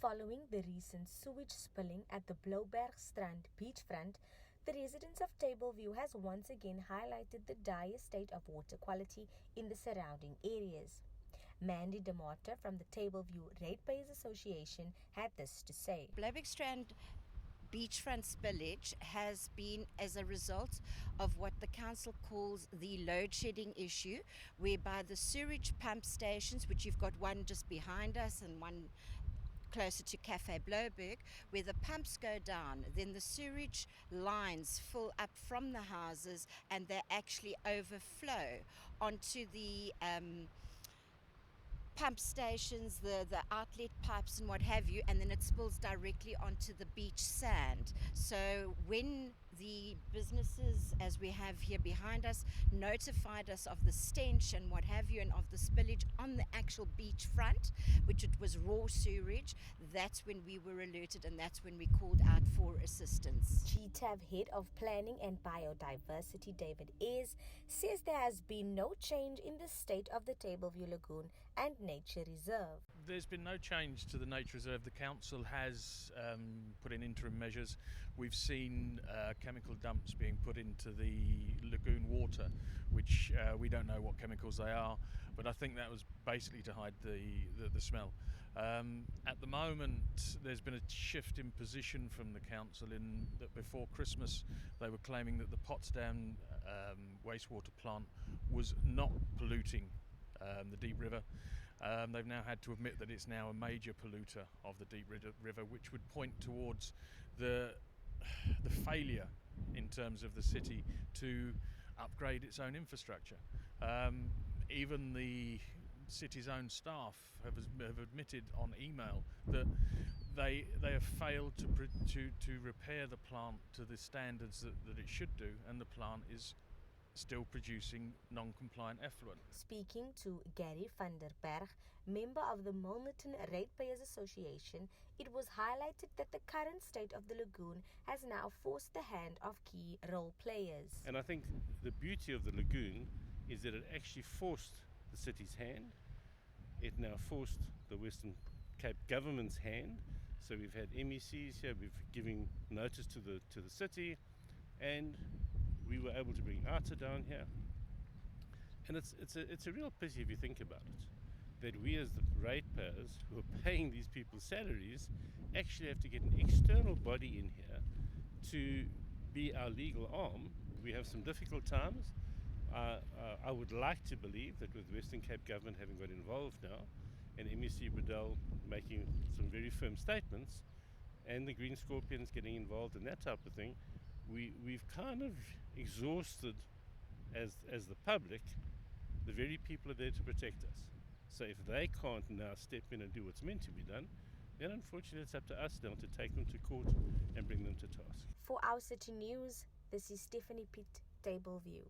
Following the recent sewage spilling at the Blaubergstrand beachfront, the residents of Tableview has once again highlighted the dire state of water quality in the surrounding areas. Mandy DeMarta from the Tableview Ratepayers Association had this to say. Blaubergstrand beachfront spillage has been as a result of what the council calls the load shedding issue, whereby the sewage pump stations, which you've got one just behind us and one closer to Cafe Bloberg, where the pumps go down, then the sewage lines fill up from the houses and they actually overflow onto the pump stations, the outlet pipes and what have you, and then it spills directly onto the beach sand. So when the businesses, as we have here behind us, notified us of the stench and what have you, and of the spillage on the actual beach front, which it was raw sewage, that's when we were alerted and that's when we called out for assistance. GTAV Head of Planning and Biodiversity, David Aryes, says there has been no change in the state of the Tableview Lagoon and Nature Reserve. There's been no change to the Nature Reserve. The council has put in interim measures. We've seen chemical dumps being put into the lagoon water, which we don't know what chemicals they are, but I think that was basically to hide the smell. At the moment, there's been a shift in position from the council in that before Christmas they were claiming that the Potsdam wastewater plant was not polluting the deep river. They've now had to admit that it's now a major polluter of the deep river, which would point towards the failure in terms of the city to upgrade its own infrastructure. Even the city's own staff have admitted on email that they have failed to repair the plant to the standards that it should do, and the plant is still producing non-compliant effluent. Speaking to Gary van der Berg, member of the Milnerton Ratepayers Association, it was highlighted that the current state of the lagoon has now forced the hand of key role players. And I think the beauty of the lagoon is that it actually forced the city's hand. It now forced the Western Cape government's hand. So we've had MECs here, we've given notice to the city, and we were able to bring ATA down here. And it's a real pity if you think about it, that we as the ratepayers who are paying these people's salaries actually have to get an external body in here to be our legal arm. We have some difficult times. I would like to believe that with Western Cape government having got involved now, and MEC Bradell making some very firm statements, and the Green Scorpions getting involved in that type of thing, we've kind of exhausted, as the public, the very people are there to protect us. So if they can't now step in and do what's meant to be done, then unfortunately it's up to us now to take them to court and bring them to task. For our City News, this is Stephanie Pitt, Tableview.